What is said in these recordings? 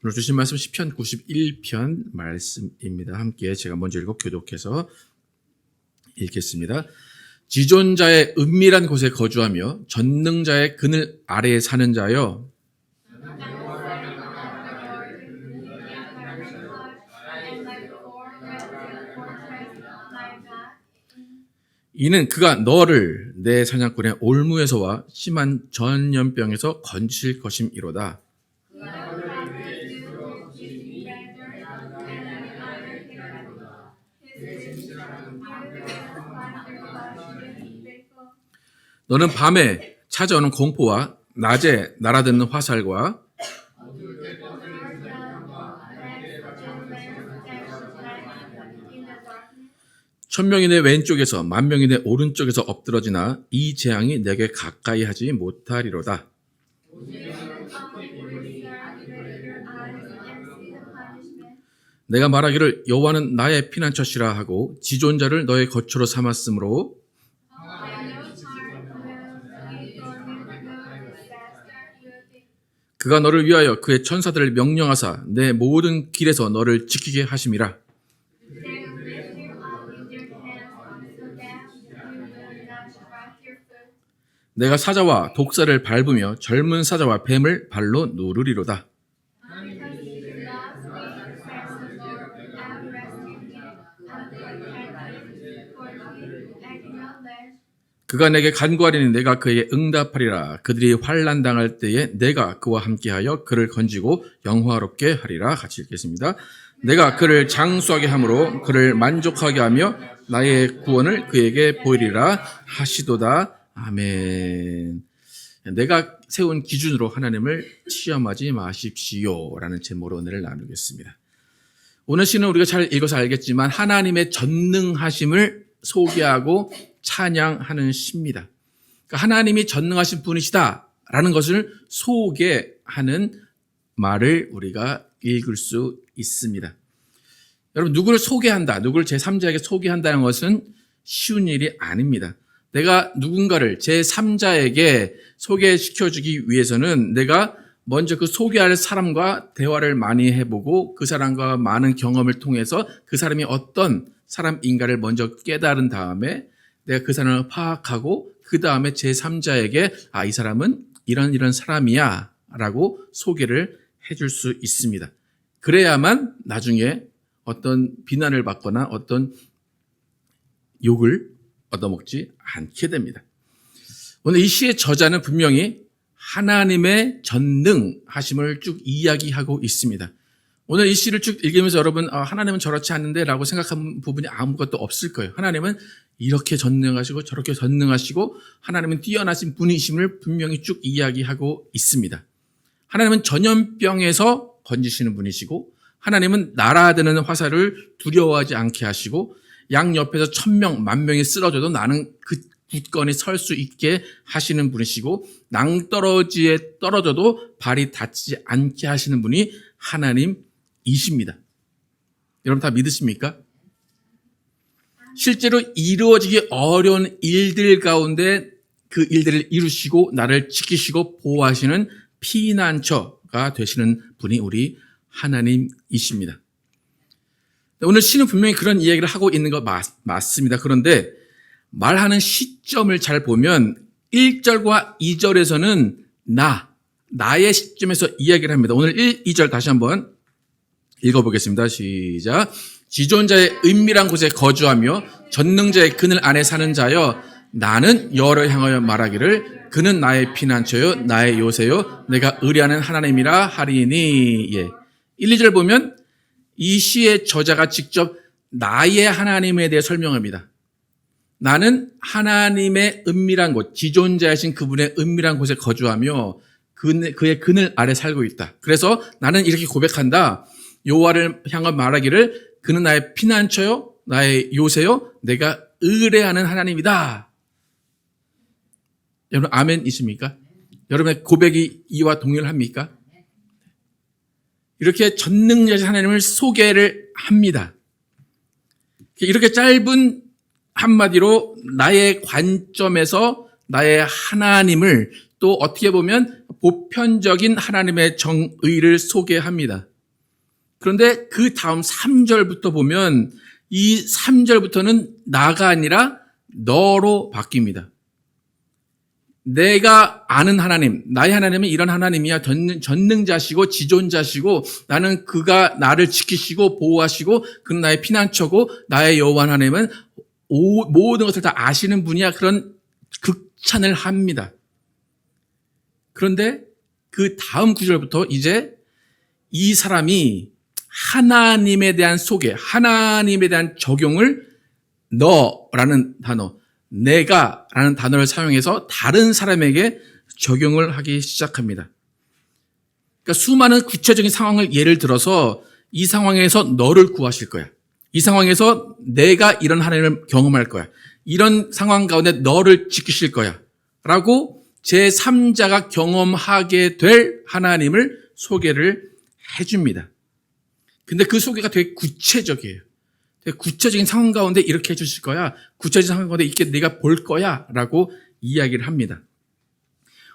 오늘 주신 말씀 시편 91편 말씀입니다. 함께 제가 먼저 교독해서 읽겠습니다. 지존자의 은밀한 곳에 거주하며 전능자의 그늘 아래에 사는 자여, 이는 그가 너를 내 사냥꾼의 올무에서와 심한 전염병에서 건지실 것임이로다. 너는 밤에 찾아오는 공포와 낮에 날아드는 화살과 천명이 내 왼쪽에서 만명이 내 오른쪽에서 엎드러지나 이 재앙이 내게 가까이 하지 못하리로다. 내가 말하기를 여호와는 나의 피난처시라 하고 지존자를 너의 거처로 삼았으므로 그가 너를 위하여 그의 천사들을 명령하사 내 모든 길에서 너를 지키게 하심이라. 내가 사자와 독사를 밟으며 젊은 사자와 뱀을 발로 누르리로다. 그가 내게 간구하리니 내가 그에게 응답하리라. 그들이 환난 당할 때에 내가 그와 함께하여 그를 건지고 영화롭게 하리라. 같이 읽겠습니다. 내가 그를 장수하게 함으로 그를 만족하게 하며 나의 구원을 그에게 보이리라 하시도다. 아멘. 내가 세운 기준으로 하나님을 시험하지 마십시오 라는 제목으로 오늘을 나누겠습니다. 오늘 시는 우리가 잘 읽어서 알겠지만 하나님의 전능하심을 소개하고 찬양하는 시입니다. 그러니까 하나님이 전능하신 분이시다라는 것을 소개하는 말을 우리가 읽을 수 있습니다. 여러분, 누구를 소개한다, 누구를 제3자에게 소개한다는 것은 쉬운 일이 아닙니다. 내가 누군가를 제3자에게 소개시켜주기 위해서는 내가 먼저 그 소개할 사람과 대화를 많이 해보고 그 사람과 많은 경험을 통해서 그 사람이 어떤 사람인가를 먼저 깨달은 다음에 내가 그 사람을 파악하고 그 다음에 제3자에게 이 사람은 이런 사람이야 라고 소개를 해줄 수 있습니다. 그래야만 나중에 어떤 비난을 받거나 어떤 욕을 얻어먹지 않게 됩니다. 오늘 이 시의 저자는 분명히 하나님의 전능하심을 쭉 이야기하고 있습니다. 오늘 이 시를 쭉 읽으면서 여러분 하나님은 저렇지 않는데 라고 생각한 부분이 아무것도 없을 거예요. 하나님은 이렇게 전능하시고 저렇게 전능하시고 하나님은 뛰어나신 분이심을 분명히 쭉 이야기하고 있습니다. 하나님은 전염병에서 건지시는 분이시고 하나님은 날아드는 화살을 두려워하지 않게 하시고 양 옆에서 1000명, 10,000명이 쓰러져도 나는 그 굳건히 설 수 있게 하시는 분이시고 낭떠러지에 떨어져도 발이 닿지 않게 하시는 분이 하나님이십니다. 여러분 다 믿으십니까? 실제로 이루어지기 어려운 일들 가운데 그 일들을 이루시고 나를 지키시고 보호하시는 피난처가 되시는 분이 우리 하나님이십니다. 오늘 시는 분명히 그런 이야기를 하고 있는 거 맞습니다. 그런데 말하는 시점을 잘 보면 1절과 2절에서는 나의 시점에서 이야기를 합니다. 오늘 1, 2절 다시 한번 읽어보겠습니다. 시작. 지존자의 은밀한 곳에 거주하며 전능자의 그늘 안에 사는 자여, 나는 여호와를 향하여 말하기를 그는 나의 피난처요 나의 요새요 내가 의뢰하는 하나님이라 하리니. 1, 2절 보면 이 시의 저자가 직접 나의 하나님에 대해 설명합니다. 나는 하나님의 은밀한 곳, 지존자이신 그분의 은밀한 곳에 거주하며 그의 그늘 아래 살고 있다. 그래서 나는 이렇게 고백한다. 여호와를 향하여 말하기를 그는 나의 피난처요 나의 요새요 내가 의뢰하는 하나님이다. 여러분 아멘이십니까? 여러분의 고백이 이와 동일합니까? 이렇게 전능자신 하나님을 소개를 합니다. 이렇게 짧은 한마디로 나의 관점에서 나의 하나님을 또 어떻게 보면 보편적인 하나님의 정의를 소개합니다. 그런데 그 다음 3절부터 보면 이 3절부터는 나가 아니라 너로 바뀝니다. 내가 아는 하나님, 나의 하나님은 이런 하나님이야. 전능자시고 지존자시고 나는 그가 나를 지키시고 보호하시고 그는 나의 피난처고 나의 여호와 하나님은 모든 것을 다 아시는 분이야. 그런 극찬을 합니다. 그런데 그 다음 구절부터 이제 이 사람이 하나님에 대한 소개, 하나님에 대한 적용을 너라는 단어, 내가라는 단어를 사용해서 다른 사람에게 적용을 하기 시작합니다. 그러니까 수많은 구체적인 상황을 예를 들어서 이 상황에서 너를 구하실 거야. 이 상황에서 내가 이런 하나님을 경험할 거야. 이런 상황 가운데 너를 지키실 거야. 라고 제3자가 경험하게 될 하나님을 소개를 해줍니다. 근데 그 소개가 되게 구체적이에요. 되게 구체적인 상황 가운데 이렇게 해주실 거야. 구체적인 상황 가운데 이렇게 내가 볼 거야. 라고 이야기를 합니다.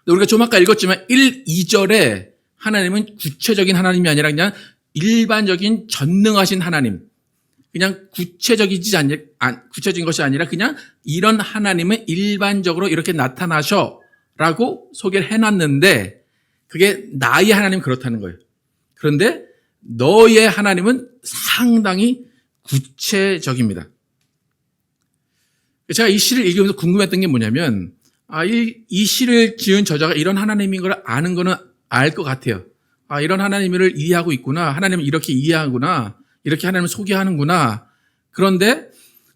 우리가 좀 아까 읽었지만 1, 2절에 하나님은 구체적인 하나님이 아니라 그냥 일반적인 전능하신 하나님. 그냥 구체적인 것이 아니라 그냥 이런 하나님은 일반적으로 이렇게 나타나셔. 라고 소개를 해놨는데 그게 나의 하나님 그렇다는 거예요. 그런데 너의 하나님은 상당히 구체적입니다. 제가 이 시를 읽으면서 궁금했던 게 뭐냐면 이 시를 지은 저자가 이런 하나님인 걸 아는 거는 알 것 같아요. 이런 하나님을 이해하고 있구나. 하나님을 이렇게 이해하구나. 이렇게 하나님을 소개하는구나. 그런데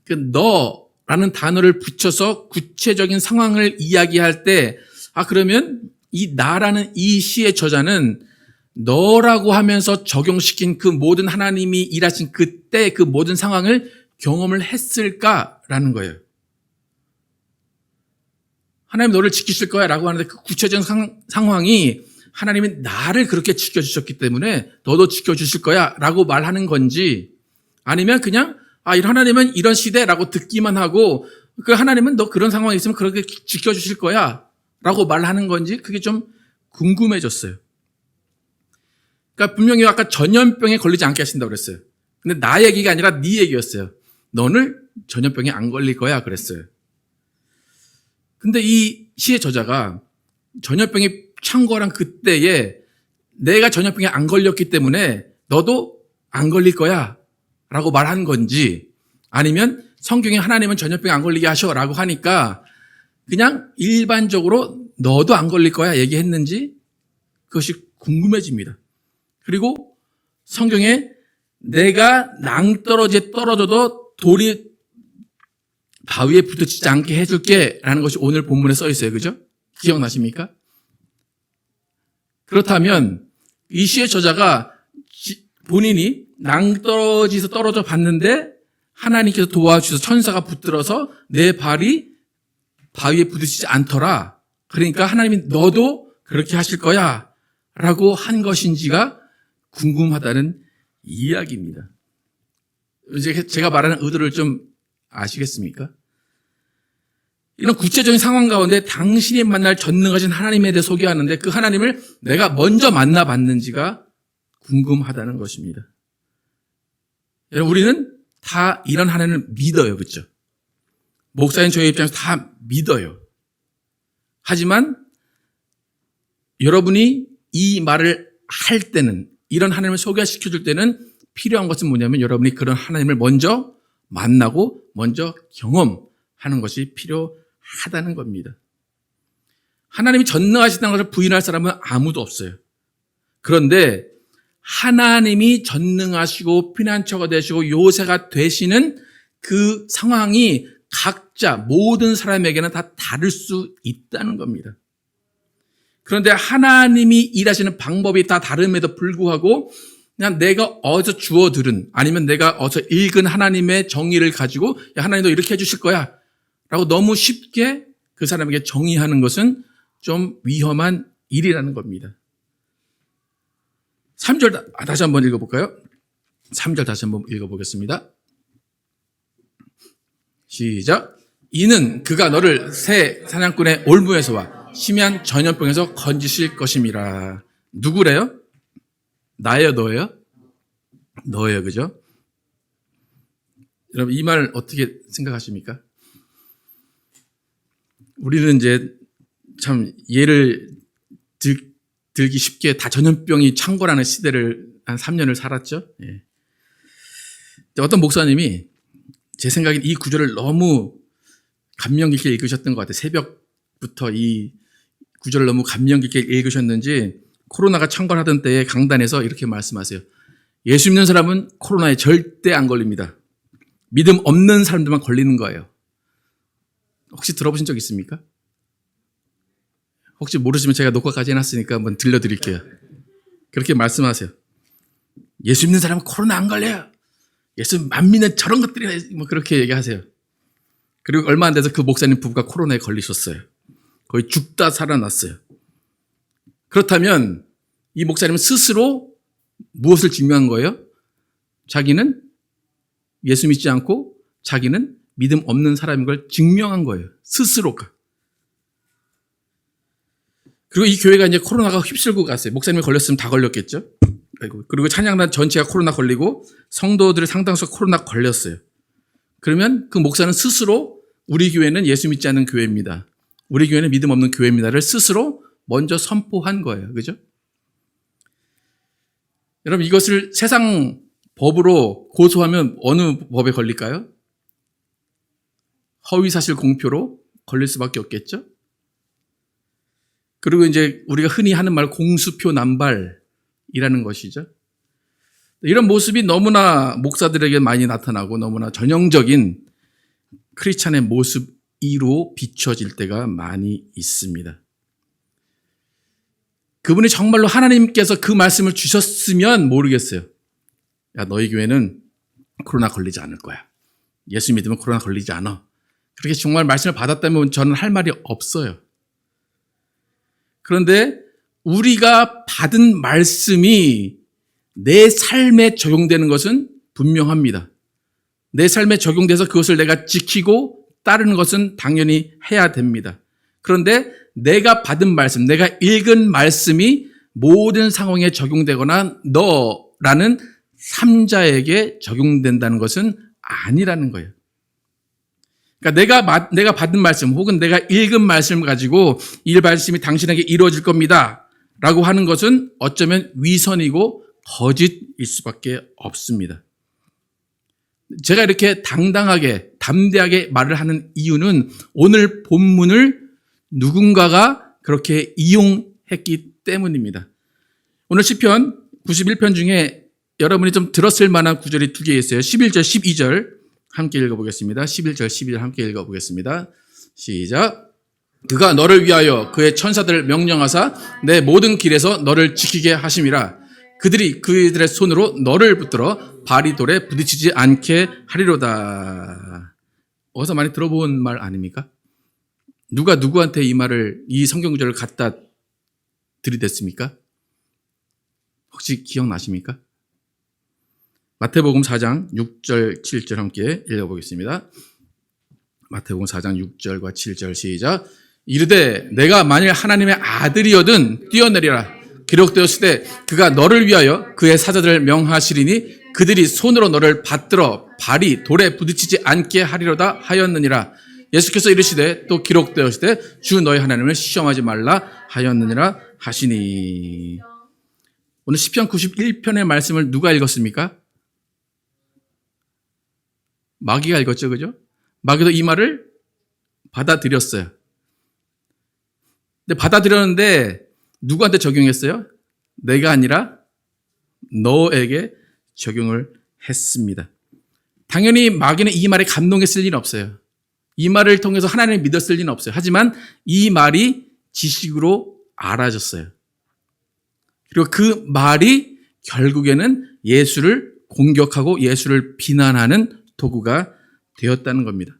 그 너라는 단어를 붙여서 구체적인 상황을 이야기할 때 그러면 이 나라는 이 시의 저자는 너라고 하면서 적용시킨 그 모든 하나님이 일하신 그때 그 모든 상황을 경험을 했을까라는 거예요. 하나님 너를 지키실 거야 라고 하는데 그 구체적인 상황이 하나님이 나를 그렇게 지켜주셨기 때문에 너도 지켜주실 거야 라고 말하는 건지 아니면 그냥 이런 하나님은 이런 시대라고 듣기만 하고 그 하나님은 너 그런 상황이 있으면 그렇게 지켜주실 거야 라고 말하는 건지 그게 좀 궁금해졌어요. 그러니까 분명히 아까 전염병에 걸리지 않게 하신다고 그랬어요. 근데 나 얘기가 아니라 네 얘기였어요. 너는 전염병에 안 걸릴 거야 그랬어요. 근데 이 시의 저자가 전염병이 창궐한 그때에 내가 전염병에 안 걸렸기 때문에 너도 안 걸릴 거야 라고 말한 건지 아니면 성경에 하나님은 전염병에 안 걸리게 하셔 라고 하니까 그냥 일반적으로 너도 안 걸릴 거야 얘기했는지 그것이 궁금해집니다. 그리고 성경에 내가 낭떠러지에 떨어져도 돌이 바위에 부딪히지 않게 해줄게 라는 것이 오늘 본문에 써 있어요. 그죠? 기억나십니까? 그렇다면 이 시의 저자가 본인이 낭떠러지에서 떨어져 봤는데 하나님께서 도와주셔서 천사가 붙들어서 내 발이 바위에 부딪히지 않더라. 그러니까 하나님이 너도 그렇게 하실 거야 라고 한 것인지가 궁금하다는 이야기입니다. 이제 제가 말하는 의도를 좀 아시겠습니까? 이런 구체적인 상황 가운데 당신이 만날 전능하신 하나님에 대해 소개하는데 그 하나님을 내가 먼저 만나봤는지가 궁금하다는 것입니다. 여러분 우리는 다 이런 하나님을 믿어요. 그렇죠? 목사인 저의 입장에서 다 믿어요. 하지만 여러분이 이 말을 할 때는 이런 하나님을 소개시켜 줄 때는 필요한 것은 뭐냐면 여러분이 그런 하나님을 먼저 만나고 먼저 경험하는 것이 필요하다는 겁니다. 하나님이 전능하시다는 것을 부인할 사람은 아무도 없어요. 그런데 하나님이 전능하시고 피난처가 되시고 요새가 되시는 그 상황이 각자 모든 사람에게는 다 다를 수 있다는 겁니다. 그런데 하나님이 일하시는 방법이 다 다름에도 불구하고 그냥 내가 어디서 주워 들은 아니면 내가 어디서 읽은 하나님의 정의를 가지고 야, 하나님도 이렇게 해주실 거야 라고 너무 쉽게 그 사람에게 정의하는 것은 좀 위험한 일이라는 겁니다. 3절 다시 한번 읽어볼까요? 3절 다시 한번 읽어보겠습니다. 시작. 이는 그가 너를 새 사냥꾼의 올무에서와 심한 전염병에서 건지실 것임이라. 누구래요? 나예요, 너예요? 너예요. 그죠? 여러분 이 말 어떻게 생각하십니까? 우리는 이제 참 예를 들기 쉽게 다 전염병이 창궐하는 시대를 한 3년을 살았죠. 예. 어떤 목사님이 제 생각엔 이 구절을 너무 감명 깊게 읽으셨던 것 같아요. 새벽부터 이 구절을 너무 감명 깊게 읽으셨는지 코로나가 창궐하던 때에 강단에서 이렇게 말씀하세요. 예수 믿는 사람은 코로나에 절대 안 걸립니다. 믿음 없는 사람들만 걸리는 거예요. 혹시 들어보신 적 있습니까? 혹시 모르시면 제가 녹화까지 해놨으니까 한번 들려드릴게요. 그렇게 말씀하세요. 예수 믿는 사람은 코로나 안 걸려요. 예수 안 믿는 저런 것들이 뭐 그렇게 얘기하세요. 그리고 얼마 안 돼서 그 목사님 부부가 코로나에 걸리셨어요. 거의 죽다 살아났어요. 그렇다면 이 목사님은 스스로 무엇을 증명한 거예요? 자기는 예수 믿지 않고 자기는 믿음 없는 사람인 걸 증명한 거예요. 스스로가. 그리고 이 교회가 이제 코로나가 휩쓸고 갔어요. 목사님이 걸렸으면 다 걸렸겠죠? 그리고 찬양단 전체가 코로나 걸리고 성도들의 상당수가 코로나 걸렸어요. 그러면 그 목사는 스스로 우리 교회는 예수 믿지 않는 교회입니다. 우리 교회는 믿음 없는 교회입니다를 스스로 먼저 선포한 거예요. 그죠? 여러분 이것을 세상 법으로 고소하면 어느 법에 걸릴까요? 허위사실 공표로 걸릴 수밖에 없겠죠? 그리고 이제 우리가 흔히 하는 말 공수표 남발이라는 것이죠. 이런 모습이 너무나 목사들에게 많이 나타나고 너무나 전형적인 크리스찬의 모습으로 비춰질 때가 많이 있습니다. 그분이 정말로 하나님께서 그 말씀을 주셨으면 모르겠어요. 야, 너희 교회는 코로나 걸리지 않을 거야. 예수 믿으면 코로나 걸리지 않아. 그렇게 정말 말씀을 받았다면 저는 할 말이 없어요. 그런데 우리가 받은 말씀이 내 삶에 적용되는 것은 분명합니다. 내 삶에 적용돼서 그것을 내가 지키고 따르는 것은 당연히 해야 됩니다. 그런데 내가 받은 말씀, 내가 읽은 말씀이 모든 상황에 적용되거나 너라는 3자에게 적용된다는 것은 아니라는 거예요. 그러니까 내가 받은 말씀 혹은 내가 읽은 말씀을 가지고 이 말씀이 당신에게 이루어질 겁니다 라고 하는 것은 어쩌면 위선이고 거짓일 수밖에 없습니다. 제가 이렇게 당당하게 담대하게 말을 하는 이유는 오늘 본문을 누군가가 그렇게 이용했기 때문입니다. 오늘 시편 91편 중에 여러분이 좀 들었을 만한 구절이 두 개 있어요. 11절, 12절 함께 읽어보겠습니다. 11절, 12절 함께 읽어보겠습니다. 시작. 그가 너를 위하여 그의 천사들을 명령하사 내 모든 길에서 너를 지키게 하심이라. 그들이 그들의 손으로 너를 붙들어 발이 돌에 부딪히지 않게 하리로다. 어디서 많이 들어본 말 아닙니까? 누가 누구한테 이 성경 구절을 갖다 들이댔습니까? 혹시 기억나십니까? 마태복음 4장 6절 7절 함께 읽어보겠습니다. 마태복음 4장 6절과 7절 시작. 이르되 내가 만일 하나님의 아들이거든 뛰어내리라. 기록되었을 때 그가 너를 위하여 그의 사자들을 명하시리니 그들이 손으로 너를 받들어 발이 돌에 부딪히지 않게 하리로다 하였느니라. 예수께서 이르시되 또 기록되었을 때 주 너희 하나님을 시험하지 말라 하였느니라 하시니. 오늘 시편 91편의 말씀을 누가 읽었습니까? 마귀가 읽었죠, 그죠? 마귀도 이 말을 받아들였어요. 근데 받아들였는데 누구한테 적용했어요? 내가 아니라 너에게 적용을 했습니다. 당연히 마귀는 이 말에 감동했을 리는 없어요. 이 말을 통해서 하나님을 믿었을 리는 없어요. 하지만 이 말이 지식으로 알아졌어요. 그리고 그 말이 결국에는 예수를 공격하고 예수를 비난하는 도구가 되었다는 겁니다.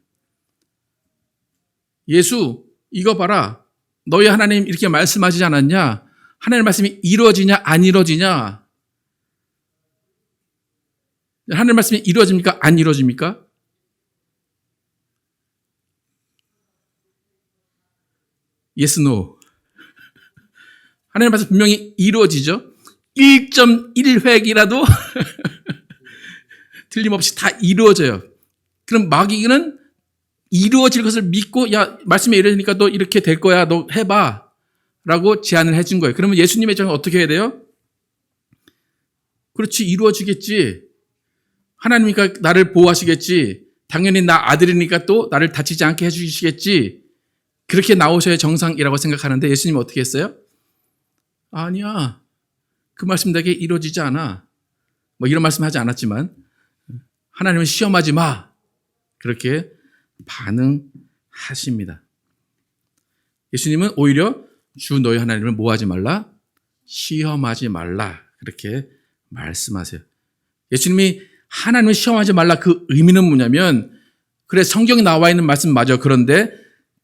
예수, 이거 봐라. 너희 하나님 이렇게 말씀하시지 않았냐? 하나님 말씀이 이루어지냐 안 이루어지냐? 하나님 말씀이 이루어집니까 안 이루어집니까? Yes, no. 하나님 말씀 분명히 이루어지죠. 1.1획이라도 틀림없이 다 이루어져요. 그럼 마귀는 이루어질 것을 믿고 야 말씀이 이러니까 너 이렇게 될 거야. 너 해봐. 라고 제안을 해준 거예요. 그러면 예수님의 입장은 어떻게 해야 돼요? 그렇지 이루어지겠지. 하나님이니까 나를 보호하시겠지. 당연히 나 아들이니까 또 나를 다치지 않게 해주시겠지. 그렇게 나오셔야 정상이라고 생각하는데 예수님은 어떻게 했어요? 아니야. 그 말씀 내게 이루어지지 않아. 뭐 이런 말씀 하지 않았지만 하나님을 시험하지 마. 그렇게 반응하십니다. 예수님은 오히려 주 너희 하나님을 뭐 하지 말라? 시험하지 말라. 그렇게 말씀하세요. 예수님이 하나님을 시험하지 말라 그 의미는 뭐냐면 그래 성경에 나와 있는 말씀 맞아. 그런데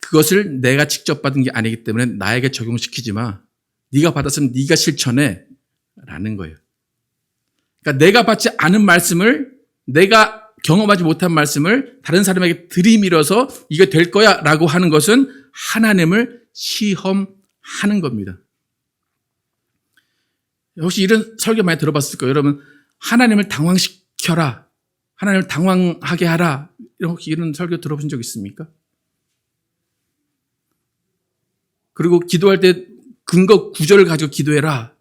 그것을 내가 직접 받은 게 아니기 때문에 나에게 적용시키지 마. 네가 받았으면 네가 실천해. 라는 거예요. 그러니까 내가 받지 않은 말씀을 내가 경험하지 못한 말씀을 다른 사람에게 들이밀어서 이게 될 거야 라고 하는 것은 하나님을 시험하는 겁니다. 혹시 이런 설교 많이 들어봤을 거예요. 여러분 하나님을 당황시켜라. 하나님을 당황하게 하라. 혹시 이런 설교 들어보신 적 있습니까? 그리고 기도할 때 근거 구절을 가지고 기도해라.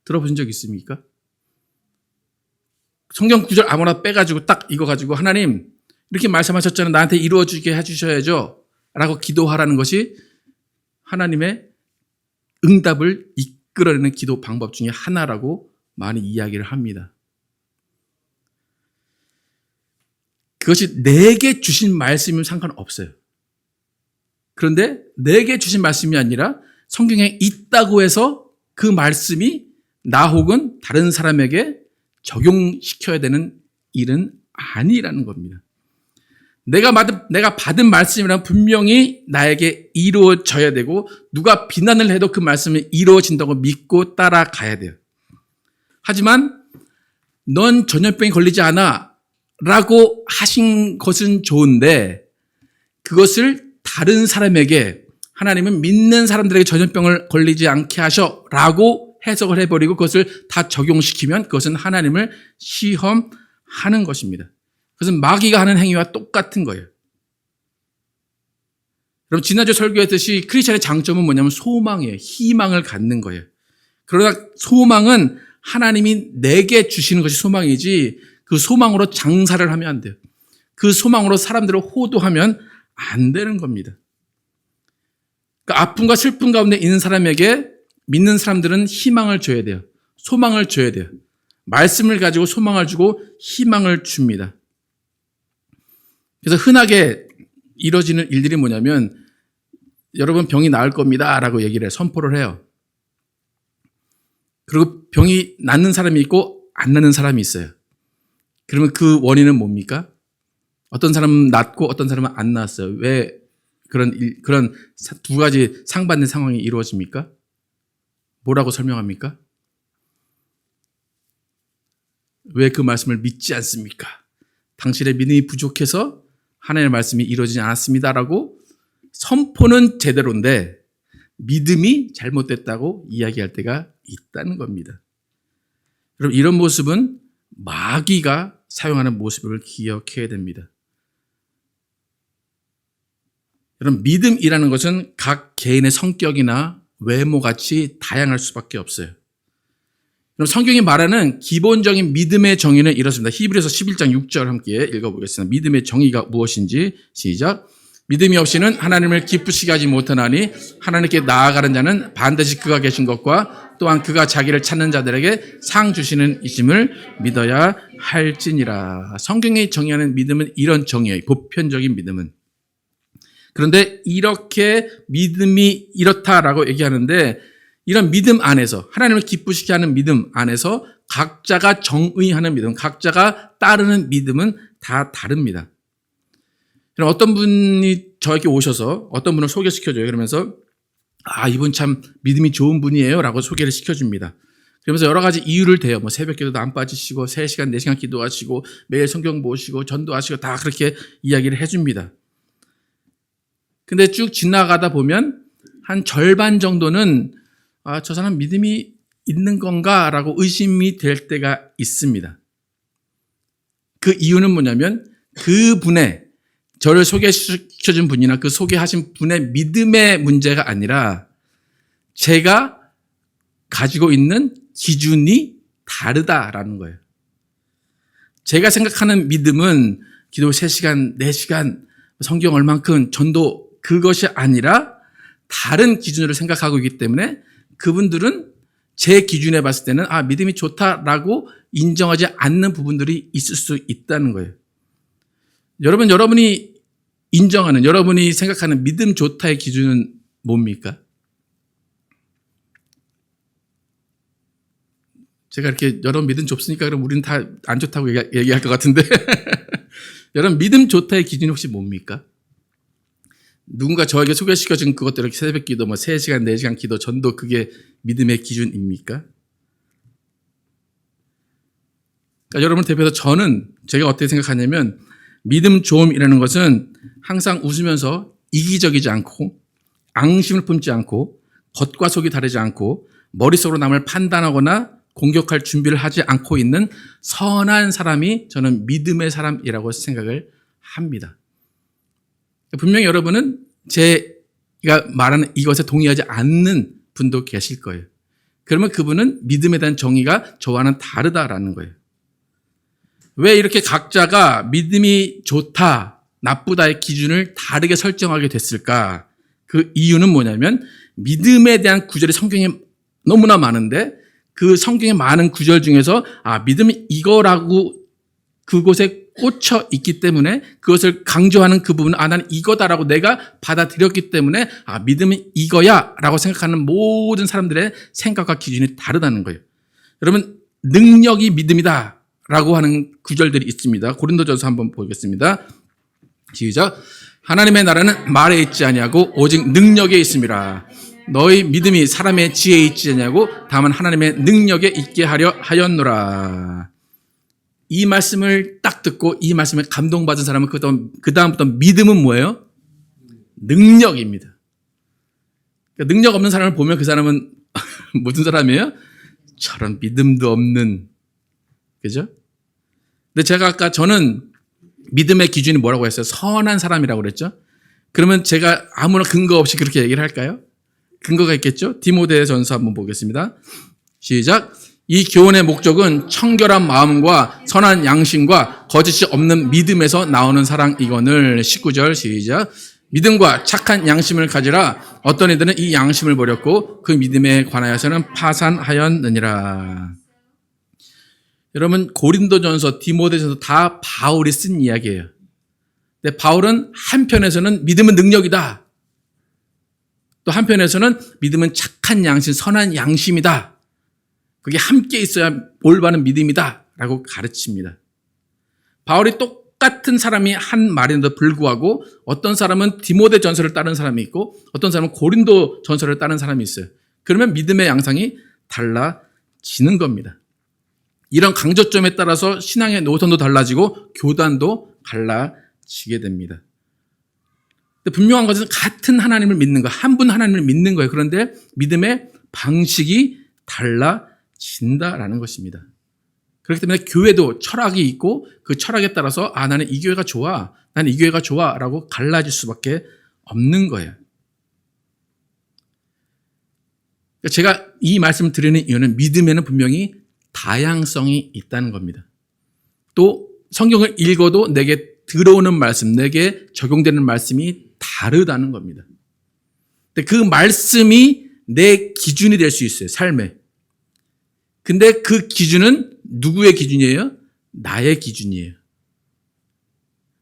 들어보신 적 있습니까? 성경 구절 아무나 빼가지고 딱 이거 가지고 하나님 이렇게 말씀하셨잖아요. 나한테 이루어지게 해주셔야죠. 라고 기도하라는 것이 하나님의 응답을 이끌어내는 기도 방법 중에 하나라고 많이 이야기를 합니다. 그것이 내게 주신 말씀이면 상관없어요. 그런데 내게 주신 말씀이 아니라 성경에 있다고 해서 그 말씀이 나 혹은 다른 사람에게 적용시켜야 되는 일은 아니라는 겁니다. 내가 받은 말씀이란 분명히 나에게 이루어져야 되고 누가 비난을 해도 그 말씀이 이루어진다고 믿고 따라가야 돼요. 하지만 넌 전염병이 걸리지 않아 라고 하신 것은 좋은데 그것을 다른 사람에게 하나님은 믿는 사람들에게 전염병을 걸리지 않게 하셔 라고 해석을 해버리고 그것을 다 적용시키면 그것은 하나님을 시험하는 것입니다. 그것은 마귀가 하는 행위와 똑같은 거예요. 여러분 지난주 설교했듯이 크리스천의 장점은 뭐냐면 소망이에요. 희망을 갖는 거예요. 그러나 소망은 하나님이 내게 주시는 것이 소망이지 그 소망으로 장사를 하면 안 돼요. 그 소망으로 사람들을 호도하면 안 되는 겁니다. 그러니까 아픔과 슬픔 가운데 있는 사람에게 믿는 사람들은 희망을 줘야 돼요. 소망을 줘야 돼요. 말씀을 가지고 소망을 주고 희망을 줍니다. 그래서 흔하게 이루어지는 일들이 뭐냐면 여러분 병이 나을 겁니다 라고 얘기를 해요. 선포를 해요. 그리고 병이 낫는 사람이 있고 안 낫는 사람이 있어요. 그러면 그 원인은 뭡니까? 어떤 사람은 낫고 어떤 사람은 안 낫어요. 왜 그런 두 가지 상반된 상황이 이루어집니까? 뭐라고 설명합니까? 왜 그 말씀을 믿지 않습니까? 당신의 믿음이 부족해서 하나님의 말씀이 이루어지지 않았습니다라고 선포는 제대로인데 믿음이 잘못됐다고 이야기할 때가 있다는 겁니다. 여러분 이런 모습은 마귀가 사용하는 모습을 기억해야 됩니다. 여러분 믿음이라는 것은 각 개인의 성격이나 외모같이 다양할 수밖에 없어요. 그럼 성경이 말하는 기본적인 믿음의 정의는 이렇습니다. 히브리서 11장 6절 함께 읽어보겠습니다. 믿음의 정의가 무엇인지 시작. 믿음이 없이는 하나님을 기쁘시게 하지 못하나니 하나님께 나아가는 자는 반드시 그가 계신 것과 또한 그가 자기를 찾는 자들에게 상 주시는 이심을 믿어야 할지니라. 성경이 정의하는 믿음은 이런 정의예요. 보편적인 믿음은. 그런데 이렇게 믿음이 이렇다라고 얘기하는데 이런 믿음 안에서 하나님을 기쁘시게 하는 믿음 안에서 각자가 정의하는 믿음, 각자가 따르는 믿음은 다 다릅니다. 어떤 분이 저에게 오셔서 어떤 분을 소개시켜줘요. 그러면서 이분 참 믿음이 좋은 분이에요 라고 소개를 시켜줍니다. 그러면서 여러 가지 이유를 대요. 뭐 새벽 기도도 안 빠지시고 3시간, 4시간 기도하시고 매일 성경 보시고 전도하시고 다 그렇게 이야기를 해줍니다. 근데 쭉 지나가다 보면 한 절반 정도는 저 사람 믿음이 있는 건가 라고 의심이 될 때가 있습니다. 그 이유는 뭐냐면 그분의 저를 소개시켜준 분이나 그 소개하신 분의 믿음의 문제가 아니라 제가 가지고 있는 기준이 다르다라는 거예요. 제가 생각하는 믿음은 기도 3시간, 4시간, 성경 얼만큼 전도 그것이 아니라 다른 기준으로 생각하고 있기 때문에 그분들은 제 기준에 봤을 때는 믿음이 좋다라고 인정하지 않는 부분들이 있을 수 있다는 거예요. 여러분이 인정하는, 여러분이 생각하는 믿음 좋다의 기준은 뭡니까? 제가 이렇게 여러분 믿음 좁으니까 그럼 우리는 다 안 좋다고 얘기할 것 같은데 여러분 믿음 좋다의 기준이 혹시 뭡니까? 누군가 저에게 소개시켜준 그것들 이렇게 새벽 기도, 3시간, 4시간 기도, 전도 그게 믿음의 기준입니까? 그러니까 여러분 대표해서 제가 어떻게 생각하냐면 믿음 좋음이라는 것은 항상 웃으면서 이기적이지 않고 앙심을 품지 않고 겉과 속이 다르지 않고 머릿속으로 남을 판단하거나 공격할 준비를 하지 않고 있는 선한 사람이 저는 믿음의 사람이라고 생각을 합니다. 분명히 여러분은 제가 말하는 이것에 동의하지 않는 분도 계실 거예요. 그러면 그분은 믿음에 대한 정의가 저와는 다르다라는 거예요. 왜 이렇게 각자가 믿음이 좋다, 나쁘다의 기준을 다르게 설정하게 됐을까? 그 이유는 뭐냐면 믿음에 대한 구절이 성경에 너무나 많은데 그 성경의 많은 구절 중에서 믿음이 이거라고 그곳에 꽂혀 있기 때문에 그것을 강조하는 그 부분은 나는 이거다라고 내가 받아들였기 때문에 믿음은 이거야 라고 생각하는 모든 사람들의 생각과 기준이 다르다는 거예요. 여러분 능력이 믿음이다 라고 하는 구절들이 있습니다. 고린도전서 한번 보겠습니다. 시작. 하나님의 나라는 말에 있지 아니하고 오직 능력에 있음이라. 너희 믿음이 사람의 지혜에 있지 아니하고 다만 하나님의 능력에 있게 하려 하였노라. 이 말씀을 딱 듣고 이 말씀에 감동받은 사람은 그 다음부터 믿음은 뭐예요? 능력입니다. 그러니까 능력 없는 사람을 보면 그 사람은 무슨 사람이에요? 저런 믿음도 없는, 그죠? 근데 제가 아까 저는 믿음의 기준이 뭐라고 했어요? 선한 사람이라고 그랬죠? 그러면 제가 아무런 근거 없이 그렇게 얘기를 할까요? 근거가 있겠죠? 디모데전서 한번 보겠습니다. 시작. 이 교훈의 목적은 청결한 마음과 선한 양심과 거짓이 없는 믿음에서 나오는 사랑이거늘. 19절 시작. 믿음과 착한 양심을 가지라. 어떤 이들은 이 양심을 버렸고 그 믿음에 관하여서는 파산하였느니라. 여러분 고린도전서, 디모데전서 다 바울이 쓴 이야기예요. 근데 바울은 한편에서는 믿음은 능력이다. 또 한편에서는 믿음은 착한 양심, 선한 양심이다. 그게 함께 있어야 올바른 믿음이다 라고 가르칩니다. 바울이 똑같은 사람이 한 말인데도 불구하고 어떤 사람은 디모데 전서를 따른 사람이 있고 어떤 사람은 고린도 전서를 따른 사람이 있어요. 그러면 믿음의 양상이 달라지는 겁니다. 이런 강조점에 따라서 신앙의 노선도 달라지고 교단도 갈라지게 됩니다. 근데 분명한 것은 같은 하나님을 믿는 거, 한 분 하나님을 믿는 거예요. 그런데 믿음의 방식이 달라진다라는 것입니다. 그렇기 때문에 교회도 철학이 있고 그 철학에 따라서 나는 이 교회가 좋아, 나는 이 교회가 좋아 라고 갈라질 수밖에 없는 거예요. 제가 이 말씀을 드리는 이유는 믿음에는 분명히 다양성이 있다는 겁니다. 또 성경을 읽어도 내게 들어오는 말씀, 내게 적용되는 말씀이 다르다는 겁니다. 근데 그 말씀이 내 기준이 될 수 있어요, 삶에. 근데 그 기준은 누구의 기준이에요? 나의 기준이에요.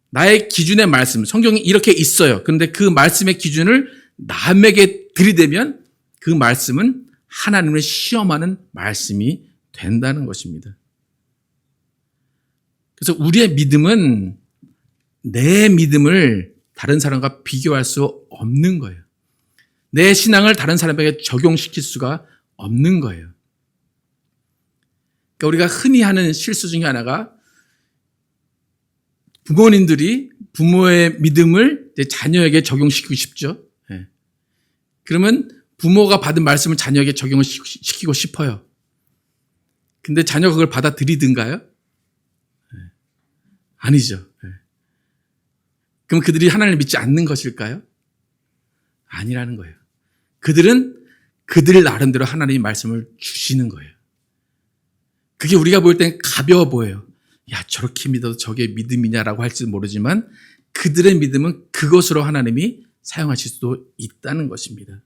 나의 기준의 말씀, 성경이 이렇게 있어요. 그런데 그 말씀의 기준을 남에게 들이대면 그 말씀은 하나님을 시험하는 말씀이 된다는 것입니다. 그래서 우리의 믿음은 내 믿음을 다른 사람과 비교할 수 없는 거예요. 내 신앙을 다른 사람에게 적용시킬 수가 없는 거예요. 그러니까 우리가 흔히 하는 실수 중에 하나가 부모님들이 부모의 믿음을 자녀에게 적용시키고 싶죠. 그러면 부모가 받은 말씀을 자녀에게 적용을 시키고 싶어요. 근데 자녀가 그걸 받아들이든가요? 아니죠. 그럼 그들이 하나님을 믿지 않는 것일까요? 아니라는 거예요. 그들은 그들 나름대로 하나님의 말씀을 주시는 거예요. 그게 우리가 볼 땐 가벼워 보여요. 야, 저렇게 믿어도 저게 믿음이냐라고 할지도 모르지만 그들의 믿음은 그것으로 하나님이 사용하실 수도 있다는 것입니다.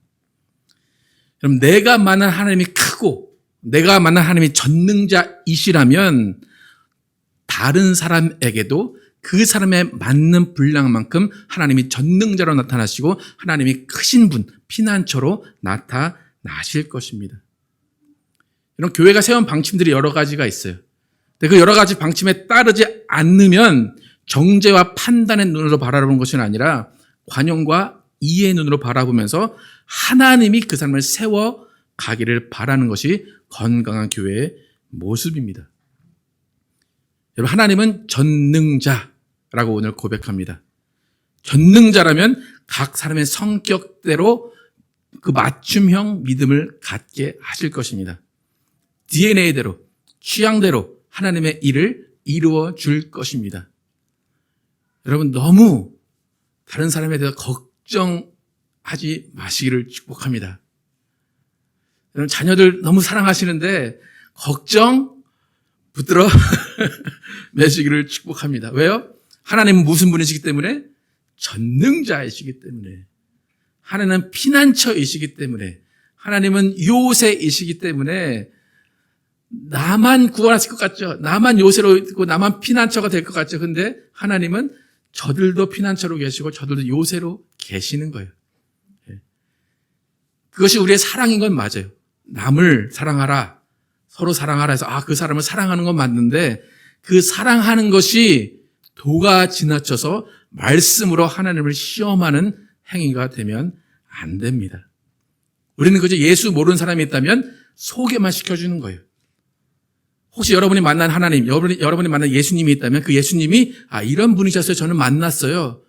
그럼 내가 만난 하나님이 크고 내가 만난 하나님이 전능자이시라면 다른 사람에게도 그 사람에 맞는 분량만큼 하나님이 전능자로 나타나시고 하나님이 크신 분, 피난처로 나타나실 것입니다. 이런 교회가 세운 방침들이 여러 가지가 있어요. 근데 그 여러 가지 방침에 따르지 않으면 정죄와 판단의 눈으로 바라보는 것이 아니라 관용과 이해의 눈으로 바라보면서 하나님이 그 사람을 세워 가기를 바라는 것이 건강한 교회의 모습입니다. 여러분, 하나님은 전능자라고 오늘 고백합니다. 전능자라면 각 사람의 성격대로 그 맞춤형 믿음을 갖게 하실 것입니다. DNA대로, 취향대로 하나님의 일을 이루어 줄 것입니다. 여러분, 너무 다른 사람에 대해서 걱정하지 마시기를 축복합니다. 여러분, 자녀들 너무 사랑하시는데 걱정 붙들어 매시기를 축복합니다. 왜요? 하나님은 무슨 분이시기 때문에? 전능자이시기 때문에. 하나님은 피난처이시기 때문에. 하나님은 요새이시기 때문에 나만 구원하실 것 같죠? 나만 요새로 있고 나만 피난처가 될 것 같죠? 근데 하나님은 저들도 피난처로 계시고 저들도 요새로 계시는 거예요. 그것이 우리의 사랑인 건 맞아요. 남을 사랑하라, 서로 사랑하라 해서 그 사람을 사랑하는 건 맞는데 그 사랑하는 것이 도가 지나쳐서 말씀으로 하나님을 시험하는 행위가 되면 안 됩니다. 우리는 그저 예수 모르는 사람이 있다면 소개만 시켜주는 거예요. 혹시 여러분이 만난 하나님, 여러분이 만난 예수님이 있다면 그 예수님이 이런 분이셨어요. 저는 만났어요.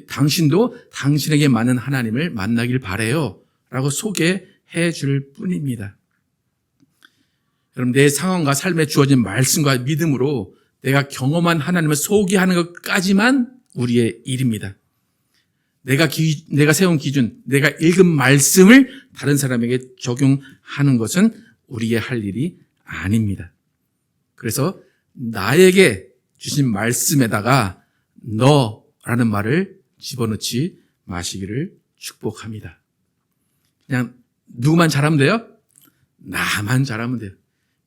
당신도 당신에게 맞는 하나님을 만나길 바래요. 라고 소개해 줄 뿐입니다. 여러분, 내 상황과 삶에 주어진 말씀과 믿음으로 내가 경험한 하나님을 소개하는 것까지만 우리의 일입니다. 내가 세운 기준, 내가 읽은 말씀을 다른 사람에게 적용하는 것은 우리의 할 일이 아닙니다. 그래서 나에게 주신 말씀에다가 너라는 말을 집어넣지 마시기를 축복합니다. 그냥 누구만 잘하면 돼요? 나만 잘하면 돼요.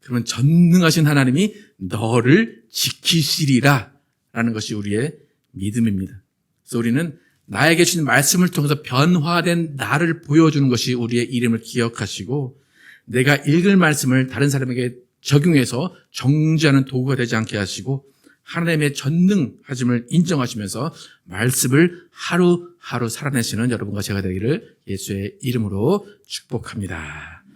그러면 전능하신 하나님이 너를 지키시리라 라는 것이 우리의 믿음입니다. 그래서 우리는 나에게 주신 말씀을 통해서 변화된 나를 보여주는 것이 우리의 이름을 기억하시고 내가 읽을 말씀을 다른 사람에게 적용해서 정죄하는 도구가 되지 않게 하시고 하나님의 전능하심을 인정하시면서 말씀을 하루하루 살아내시는 여러분과 제가 되기를 예수의 이름으로 축복합니다.